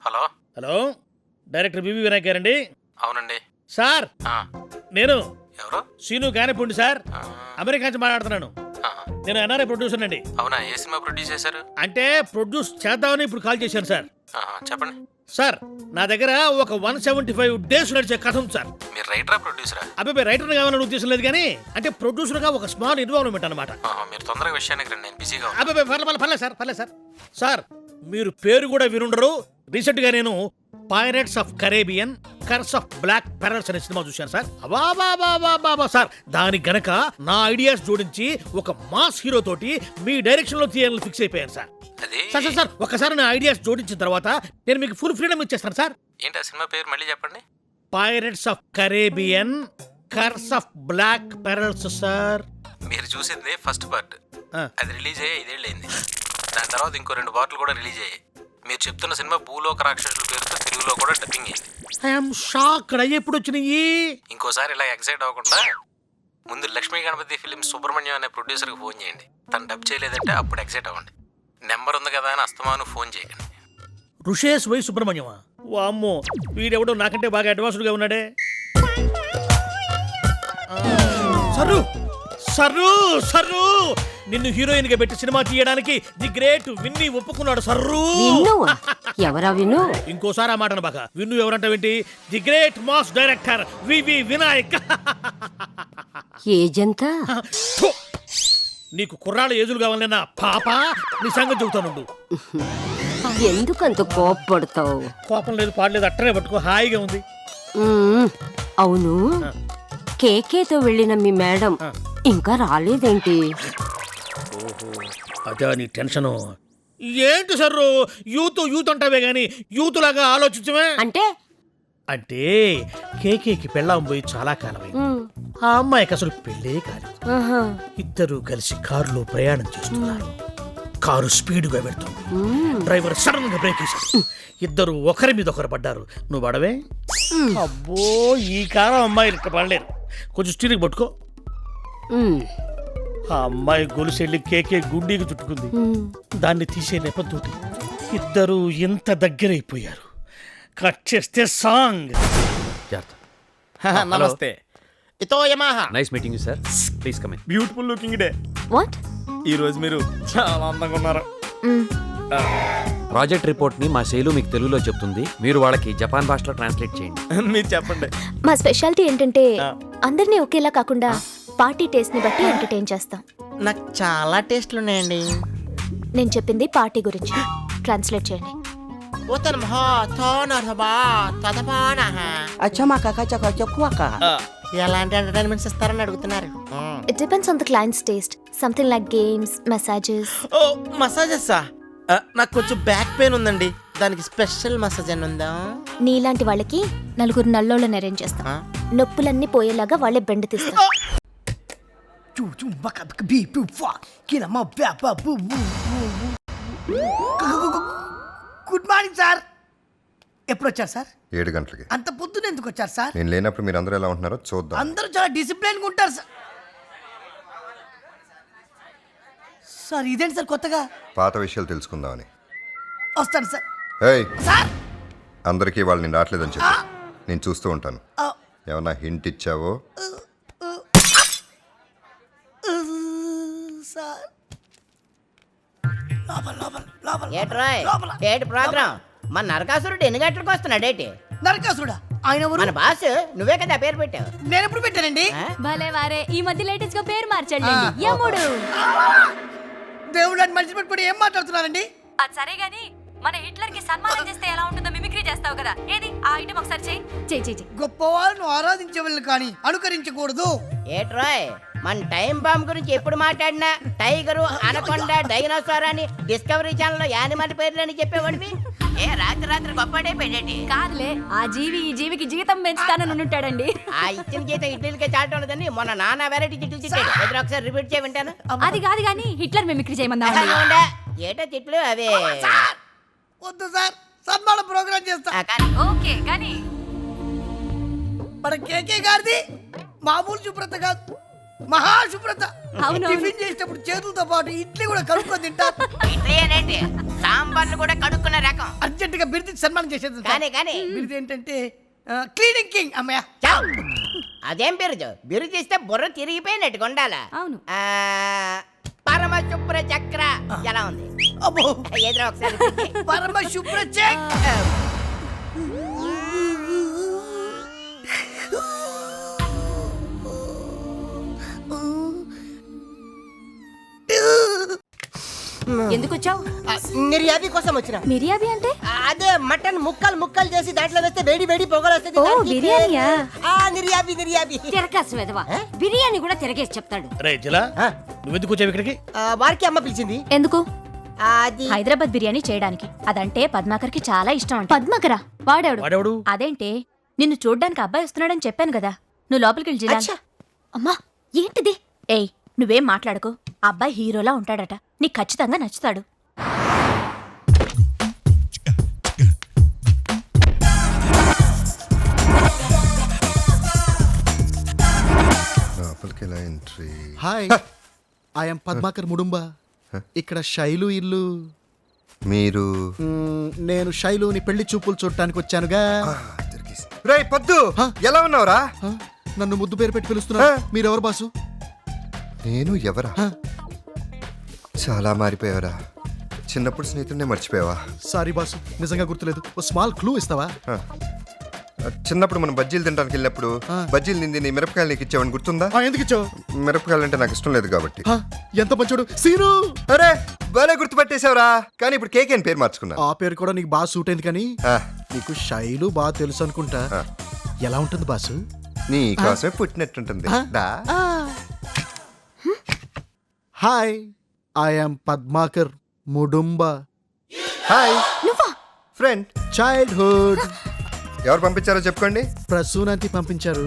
Hello hello, director B V Vinayak గారండి. అవునండి. Sir నేను ఎవరు? సీను గానేపూండి సార్, అమెరికా నుంచి మాట్లాడుతున్నాను. నేను ఎన్ఆర్ఐ ప్రొడ్యూసర్ అండి. అవునా, ఏ సినిమా ప్రొడ్యూస్ చేశారు? అంటే ప్రొడ్యూస్ చేద్దామని ఇప్పుడు కాల్ చేశాను సార్. చెప్పండి సార్, నా దగ్గర ఒక 175 days నడిచే కథ ఉంది సార్. మీరు రైటరా ప్రొడ్యూసరా? అబ్బాయి రైటర్ కావాలని ఉద్దేశం లేదు కానీ అంటే ప్రొడ్యూసర్ గా ఒక స్మాల్ ఇన్వాల్వ్మెంట్ అనమాట. మీరు తొందరగా విషయానికి రండి, నేను బిజీగా ఉన్నాను. అబ్బాయి పర్లేదు సార్. సార్, మీరు పేరు కూడా వినుండరు. రీసెంట్ గా నేను pirates of Caribbean curse of black pearls అనే సినిమా చూశాను సార్. బాబా సార్, దానికి గనక నా ఐడియాస్ జోడించి ఒక మాస్ హీరో తోటి మీ డైరెక్షన్ లో తీయాలని ఫిక్స్ అయిపోయాను సార్. సార్ ఒకసారి నా ఐడియాస్ జోడించిన తర్వాత నేను మీకు ఫుల్ ఫ్రీడమ్ ఇచ్చేస్తాను సార్. ఏంటి ఆ సినిమా పేరు మళ్ళీ చెప్పండి? Pirates of Caribbean curse of black pearls sir. మీరు చూసింది ఫస్ట్ పార్ట్, అది రిలీజ్ అయ్యి 5 ఏళ్ళు అయింది. దాని తర్వాత ఇంకో 2 పార్ట్లు కూడా రిలీజ్ అయ్యాయి. మీరు చెప్తున్న సినిమా భూలోక రాక్షసుల పేరుతో తెలుగులో కూడా డబ్బింగ్ అయింది. I'm shocked. ఎప్పుడు వచ్చినాయి? ఇంకోసారి ఇలా ఎక్సైట్ అవ్వకుండా ముందు లక్ష్మీ గణపతి ఫిలిమ్స్ సుబ్రహ్మణ్యం అనే ప్రొడ్యూసర్కి ఫోన్ చేయండి. తను డబ్ చేయలేదంటే అప్పుడు ఎక్సైట్ అవ్వండి. నెంబర్ ఉంది కదా అని అస్తమాను ఫోన్ చేయకండి. ఋషేష్ వై సుబ్రహ్మణ్యమా? వామ్మో, వీడెవడో నాకంటే బాగా అడ్వాన్స్డ్గా ఉన్నాడే. సర్రు నిన్ను హీరోయిన్ గా పెట్టి సినిమా తీయడానికి ది గ్రేట్ విన్నీ ఒప్పుకున్నాడు. సర్రు ఎవరా విను? ఇంకోసారి ఆ మాటను బాగా. విన్ను ఎవరంటావేంటి? ది గ్రేట్ మాస్ డైరెక్టర్ వివి వినాయక్. ఏజంతా? నీకు కుర్రాళ్ళ ఏజులు కావాలన్నా పాప, నీ సంగతి చెబుతానుండు. ఎందుకంత కోప్పడతావు? కోపం లేదు, పాడలేదు, అట్టనే పట్టుకో, హాయిగా ఉంది. అవును, కేకేతో వెళ్ళిన మీ మేడం ఇంకా రాలేదేంటి? అదే నీ టెన్షను. ఏంటి సర్రు యూత్ అంటావే గాని యూత్ లాగా ఆలోచించమే. అంటే కేకేకి పెళ్ళాం పోయి చాలా కాలమైంది. ఆ అమ్మాయికి అసలు పెళ్ళే కాదు. ఇద్దరు కలిసి కారులో ప్రయాణం చేస్తున్నారు. కారు స్పీడ్గా పెడుతుంది. డ్రైవర్ సడన్ గా బ్రేక్ వేశాడు. ఇద్దరు ఒకరి మీద ఒకరు పడ్డారు. నువ్వు పడవే? అబ్బో, ఈ కారం అమ్మాయి ఇక్కడ పడలేరు. కొంచెం స్టీరింగ్ పట్టుకో. ఆ అమ్మాయి గొలుసెళ్ళి కేకే గుండీకి చుట్టుకుంది. దాన్ని తీసే నెపంతో ఇద్దరు ఎంత దగ్గరైపోయారు. కట్ చేస్తే సాంగ్. నమస్తే. ఇతో Yamaha. Nice meeting you sir. Please come in. Beautiful looking day. What? ఈ రోజు మీరు చాలా అందంగా ఉన్నారు. ప్రాజెక్ట్ రిపోర్ట్ ని మా శైలు మీకు తెలుగులో చెప్తుంది. మీరు వాళ్ళకి జపాన్ భాషలో ట్రాన్స్లేట్ చేయండి. మీరు చెప్పండి. మా స్పెషాలిటీ ఏంటంటే అందరినీ ఒకేలా కాకుండా పార్టీ టేస్ట్ ని బట్టి ఎంటర్టైన్ చేస్తాం. నాకు చాలా టేస్ట్లు ఉన్నాయండి. నేను చెప్పింది పార్టీ గురించి. ట్రాన్స్లేట్ చేయండి. ఎలాంటి ఎంటర్టైన్మెంట్స్ ఇస్తారని అడుగుతున్నారు. It depends on the clients taste. Something like games, massages. Oh మసాజెసా? నాకు కొంచెం బ్యాక్ పెయిన్ ఉందండి, దానికి స్పెషల్ మసాజ్ అని ఉందా? నీలాంటి వాళ్ళకి 4 నల్లోళ్ళని అరేంజ్ చేస్తాం. నొప్పులన్నీ పోయేలాగా వాళ్ళే బెండ్ తీస్తాం. Good morning sir. ఎప్పుడు వచ్చారు సార్? 7 గంటలకి. అంత పొద్దున ఎందుకు వచ్చారు సార్? నేను లేనప్పుడు మీరు అందరూ ఎలా ఉంటున్నారో చూద్దాం. అందరూ చాలా డిసిప్లైన్ గా ఉంటారు సార్. సార్ ఇదేంటి సార్ కొత్తగా? పాత విషయాలు తెలుసుకుందామని వస్తాను సార్. ఏయ్ సార్, అందరికీ వాళ్ళు నేను రావట్లేదని చెప్పి నేను చూస్తూ ఉంటాను. ఏమన్నా హింట్ ఇచ్చావో? సార్ ఏటి ప్రోగ్రామ్? మన నరకాసురుడు ఎన్ని గంటలకు వస్తున్నాడు? ఏంటి నరకాసురుడా? ఆయన ఎవరు? మన బాస్. నువ్వే కదా పేరు పెట్టావు. నేను ఎప్పుడు పెట్టానండి? భలే వారే, ఈ మధ్య లేటెస్ట్ గా పేరు మార్చండి. యముడు. దేవుడు అని మనిషి పెట్టుకుని ఏం మాట్లాడుతున్నారండి? అది సరే గాని మన హిట్లర్ కి సన్మానం చేస్తే ఎలా ఉంటుందో మిమిక్రీ చేస్తావు కదా, ఏది ఆ ఐటమ్ ఒకసారి చెయ్యి. గొప్ప వాళ్ళను ఆరాధించే వాళ్ళని కానీ అనుకరించకూడదు. ఏట్రాయ్, మన టైం బాంబ్ గురించి ఎప్పుడు మాట్లాడినా టైగరు, అనకొండ, డైనోసార్ అని డిస్కవరీ ఛానల్ లో యానిమల్ పేర్లని చెప్పేవాడివి. ఏ రాత్రి గొప్పడే పెట్టేటి కాదులే, ఆ జీవి ఈ జీవికి జీవితం పెంచుతానని ఉంటాడండి. ఆ ఇచ్చిన జీతం ఇడ్లీలకే చాటం ఉండదని మొన్న నానా వెరైటీ తిట్లు తిట్టాడు. ఎదురు ఒకసారి రిపీట్ చేయ వింటాను. అది కాదు గాని హిట్లర్ మిమిక్రీ చేయమన్నా. ఏటో తిట్లు అవే. వద్దు సార్, సన్మాన ప్రోగ్రామ్ చేస్తా. ఓకే కానీ మన కేకే గారిది మామూలు శుభ్రత కాదు, మహాశుభ్రత. టిఫిన్ చేసేటప్పుడు చేతులతో పాటు ఇడ్లీ కూడా కడుక్కొని తింటారు. ఇడ్లీ అనేటి సాంబార్లు కూడా కడుక్కున్న రకం. అర్జెంట్ గా బిరుదు సన్మానం చేసేది కానీ కానీ బిరుదు ఏంటంటే క్లీనింగ్ కింగ్ అమ్మయ్య. చావ్. అదేం బిరుదు బిరుదు ఇస్తే బుర్ర తిరిగిపోయినట్టు ఉండాలా అవును. పరమ శుభ్ర చక్ర ఎలా ఉంది అబ్బో ఎదురు ఒకసారి పరమ శుభ్ర చెక్. ఎందుకు వచ్చావు? నిర్యాది కోసం వచ్చిన మిరియాబి అంటే అదే మటన్ ముక్కలు ముక్కలు చేసి దాంట్లో వేస్తే వేడి వేడి పొగలు వస్తుంది ఓ, బిర్యానీయా? నిర్యాబి నిర్యాబి తిరకాసు వెధవా బిర్యానీ కూడా తిరగేసి చెప్తాడు. రే జిలా నువ్వెందుకు వచ్చావు ఇక్కడికి? వారికి అమ్మ పిలిచింది ఎందుకు? అది హైదరాబాద్ బిర్యానీ చేయడానికి. అదంటే పద్మాకర్కి చాలా ఇష్టం అంట. పద్మాకరా? వాడేవాడు? వాడెవడు? అదేంటే నిన్ను చూడ్డానికి అబ్బాయి వస్తున్నాడని చెప్పాను కదా. నువ్వు లోపలికి వెళ్ళి జిలా. అచ్చా. అమ్మా ఏంటిది? ఏయ్ నువ్వేం మాట్లాడకు. ఆ అబ్బాయి హీరోలా ఉంటాడట. నీకు ఖచ్చితంగా నచ్చుతాడు. లోపలికి ఎలా entry? Hi I'm Padmakar Mudumba. ఇక్కడ శైలు ఇల్లు. మీరు నేను శైలుని పెళ్లి చూపులు చూడటానికి వచ్చానుగా. రే పద్దు హ? ఎలా ఉన్నావురా? హ? నన్ను ముద్దు పేరు పెట్టి పిలుస్తున్నా. మీరెవరు బాసు? నేను ఎవరా? హ? చాలా మారిపోయావరా. చిన్నప్పుడు స్నేహితుడినే మర్చిపోయావా? సారీ బాసు, నిజంగా గుర్తులేదు. ఓ స్మాల్ క్లూ ఇస్తావా? హ. చిన్నప్పుడు మనం బజ్జీలు తినడానికి వెళ్ళినప్పుడు బజ్జీలు నింది మిరపకాయలు నీకు ఇచ్చావని గుర్తుందా? ఎందుకు ఇచ్చావు? మిరపకాయలు అంటే నాకు ఇష్టం లేదు కాబట్టి. ఎంత మంచోడు సీను. అరే బాగా గుర్తుపట్టేశావురా. కానీ ఇప్పుడు కేక్ అని పేరు మార్చుకున్నా. ఆ పేరు కూడా నీకు బాగా సూట్ అయింది. కానీ నీకు శైలు బాగా తెలుసు అనుకుంటా. ఎలా ఉంటుంది బాసు? నీ కోసమే పుట్టినట్టుంటుంది. దా. Hi I'm Padmakar Mudumba. Hi friend. Childhood. ఎవరు పంపించారో చెప్పుకోండి. ప్రసూన్ ఆంటీ పంపించారు.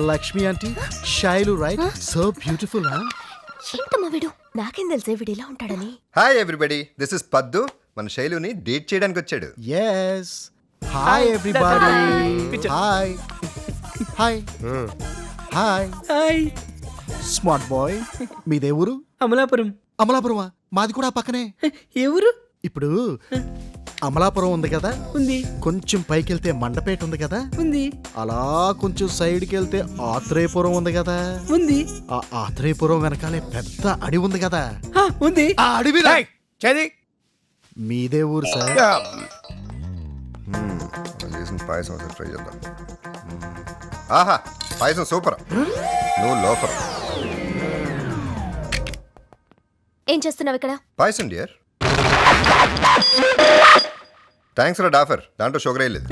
Lakshmi aunty. Shailu right. So beautiful. ఏంటమ్మా వీడు? నాకేం తెలిసే వీడు ఇలా ఉంటాడని. హాయ్ ఎవ్రీబడి, దిస్ ఇస్ పద్దు. మన శైలుని డేట్ చేయడానికి వచ్చాడు. Yes. Hi everybody. Hi hi hi hi. Smart boy. మీదే ఊరు? అమలాపురం. అమలాపురమా? మాది కూడా ఆ పక్కనే. ఎవరు? ఇప్పుడు అమలాపురం ఉంది కదా, ఉంది కొంచెం పైకి వెళ్తే మండపేట ఉంది కదా, ఉంది అలా కొంచెం సైడ్కి వెళ్తే ఆత్రేయపురం ఉంది కదా, ఉంది ఆ ఆత్రేయపురం వెనకాలే పెద్ద అడవి ఉంది కదా, ఉంది. ఆ అడవి చది మీదే ఊరు సార్. చేసిన పాయసం ఒకసారి ట్రై చేద్దాం. ఆహా పాయసం సూపర్. నువ్వు లోఫర్. ఏం చేస్తున్నావు ఇక్కడ? పాయసం డియర్. థ్యాంక్స్ రా డాఫర్. దాంట్లో షుగర్ వేయలేదు.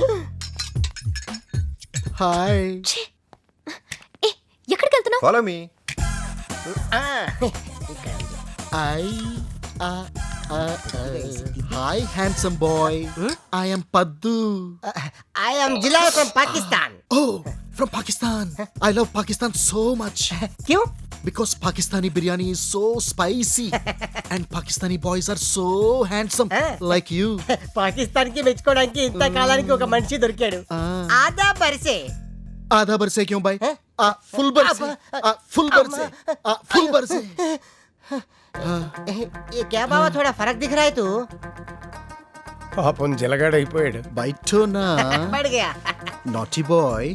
హాయ్. ఏ ఎక్కడికి వెళ్తున్నావు? Follow me. Hi handsome boy. I am Paddu. I am Zila from Pakistan. Oh, from Pakistan. I love Pakistan so much. క్యూ? Because Pakistani biryani is so spicy and Pakistani boys are so handsome like you. Pakistan కి మెచ్చుకోవడానికి ఇంత కాలానికి ఒక మనిషి దొరికాడు. ఆదా బర్సే. आधा बरसे क्यों भाई? फुल बरसे. फुल बरसे. फुल बरसे. ये क्या बाबा थोड़ा फर्क दिख रहा है तू? పాపం జలగాడైపోయాడు. बैठो ना. పड़ गया. Naughty boy.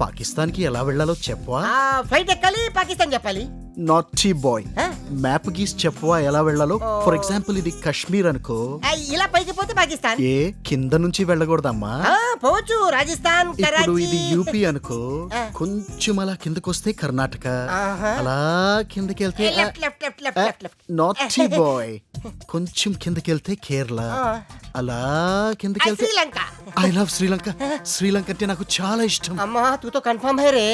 పాకిస్తాన్ కి ఎలా వెళ్ళాలో చెప్పవా? ఫ్లైట్ ఎక్కాలి, పాకిస్తాన్ చెప్పాలి. నాటీ బాయ్, మ్యాప్ గీసి చెప్పవా ఎలా వెళ్ళాలో? ఫర్ ఎగ్జాంపుల్ ఇది కాశ్మీర్ అనుకో, ఇలా పైకి పోతే పాకిస్తాన్. ఏ కింద నుంచి వెళ్ళకూడదమ్మా. పోవచ్చు రాజస్థాన్, ఇప్పుడు కరాచీ. ఇది యూపీ అనుకో, కొంచెం అలా కిందకొస్తే కర్ణాటక, అలా కిందకి వెళ్తే left left left left left left. Naughty boy, కొంచెం కిందకి వెళ్తే కేరళ, అలా కిందకి వెళ్తే శ్రీలంక. I love Sri Lanka. శ్రీలంక అంటే నాకు చాలా ఇష్టం. అమ్మా तू तो कंफर्म है रे.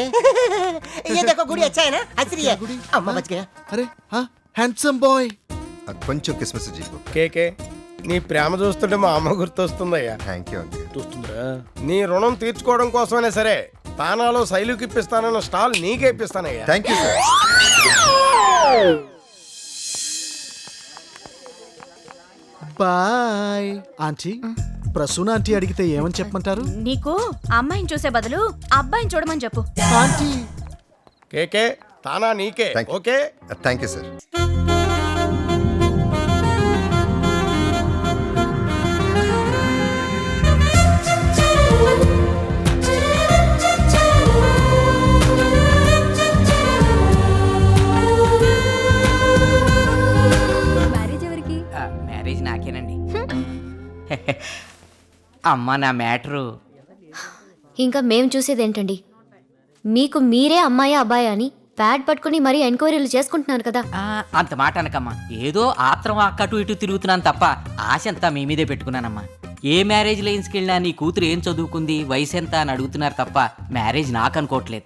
ये देखो गुड़ी अच्छा है ना, हंस रही है. अम्मा बच गया. అరే హ్యాండ్సమ్ బాయ్. కొంచెం కిస్మిస్ జీపు. కేకే నీ ప్రేమ చూస్తుంటే మా అమ్మ గుర్తొస్తుందయ్యా. థ్యాంక్ యూ అండి. చూస్తుందిరా. నీ రుణం తీర్చుకోవడం కోసమైనా సరే తానాలో శైలుకి ఇప్పిస్తానన్న స్టాల్ నీకే ఇప్పిస్తానయ్యా. Thank you sir. Bye. Aunty, Prasuna aunty అడిగితే ఏమని చెప్పమంటారు? నీకు ఆ అమ్మాయిని చూసే బదులు ఆ అబ్బాయిని చూడమని చెప్పు. ఆంటీ. కేకే తానా నీకే. Thank you. Okay thank you sir. అమ్మా నా మ్యాటరు ఇంకా మేము చూసేదేంటండి? మీకు మీరే అమ్మాయి అబ్బాయి అని ప్యాడ్ పట్టుకుని మరీ ఎంక్వైరీలు చేసుకుంటున్నారు కదా. అంత మాట అనకమ్మా. ఏదో ఆత్రం అక్కటు ఇటు తిరుగుతున్నాను తప్ప ఆశ అంతా మీ మీదే పెట్టుకున్నానమ్మా. ఏ మ్యారేజ్ లైన్స్కి వెళ్ళినా నీ కూతురు ఏం చదువుకుంది, వయసు ఎంత అని అడుగుతున్నారు తప్ప మ్యారేజ్ నాకు అనుకోవట్లేదు.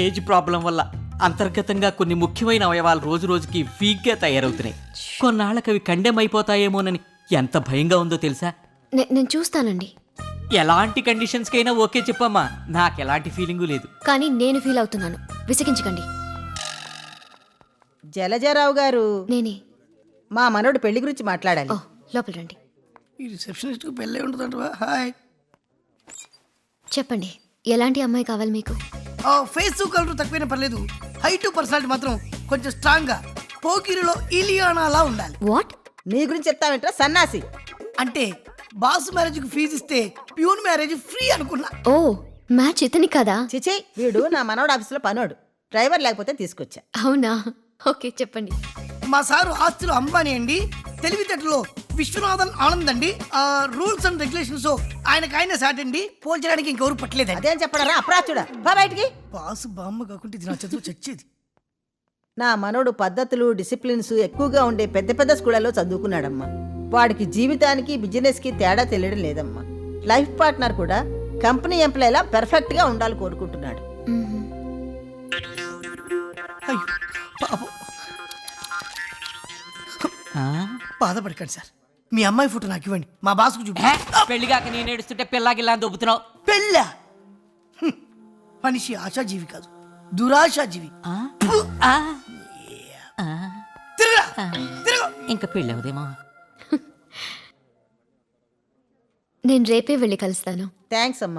ఏజ్ ప్రాబ్లం వల్ల అంతర్గతంగా కొన్ని ముఖ్యమైన అవయవాలు రోజు రోజుకి వీక్గా తయారవుతున్నాయి. కొన్నాళ్ళకి అవి కండెం అయిపోతాయేమోనని ఎంత భయంగా ఉందో తెలుసా? నేను చూస్తానండి. ఎలాంటి కండిషన్స్కైనా ఓకే చెప్పమ్మా, నాకు ఎలాంటి ఫీలింగు లేదు. కానీ నేను ఫీల్ అవుతున్నాను. విసిగించకండి. జలజారావు గారు, నేనే. మా మనోడు పెళ్లి గురించి మాట్లాడాలి. ఓ, లోపల రండి. ఈ రిసెప్షనిస్ట్ పెళ్ళే ఉంటుందంటవా? హాయ్. చెప్పండి, ఎలాంటి అమ్మాయి కావాలి మీకు? ఫేస్ కలర్ తక్కువైనా పర్లేదు, హైట్ పర్సనాలిటీ మాత్రం కొంచెం స్ట్రాంగ్ గా పోకిరిలో ఇలియానాలా ఉండాలి. వాట్? నీ గురించి చెప్తావేంట్రా సన్నాసి? అంటే బాస్ మ్యారేజ్ కి ఫీజు ఇస్తే ప్యూన్ మ్యారేజ్ ఫ్రీ అనుకున్నా. ఓ, మ్యాచ్ ఇతని కదా? చిచి, వీడు నా మనోడు ఆఫీసులో పనోడు. డ్రైవర్ లేకపోతే తీసుకొచ్చా. అవునా? ఓకే, చెప్పండి. మా సారు ఆస్తులు అంబానీ అండి, తెలివితేటలో విశ్వనాథన్ ఆనంద్ అండి, రూల్స్ అండ్ రెగ్యులేషన్స్ ఆయనకైనా సాట్ అండి, పోల్చడానికి ఇంకెవరు పట్టలేదండి. అదేం చెప్పడారా అప్రాచుడా, బా బయటికి. బాసు బామ్మ కాకుంటే ఇది నా చదువు చచ్చేది. నా మనోడు పద్ధతులు డిసిప్లిన్స్ ఎక్కువగా ఉండే పెద్ద పెద్ద స్కూళ్ళలో చదువుకున్నాడమ్మా. వాడికి జీవితానికి బిజినెస్కి తేడా తెలియడం లేదమ్మా. లైఫ్ పార్ట్నర్ కూడా కంపెనీ ఎంప్లాయ్లా పెర్ఫెక్ట్గా ఉండాలి కోరుకుంటున్నాడు. మ్మ్. అయ్యో పాపం. బాధపడకండి సార్, మీ అమ్మాయి ఫోటో నాకు ఇవ్వండి, మా బాసుకు చూపి. పెళ్లిగాక నేను ఏడుస్తుంటే పిల్లాగిల్లా దొబ్బుతున్నావు. పెళ్ళా? మనిషి ఆశాజీవి కాదు, దురాశాజీవి. తిరగరా, తిరగ. ఇంకా పెళ్ళి అవుదేమో. నేను రేపే వెళ్ళి కలుస్తాను. థ్యాంక్స్ అమ్మా.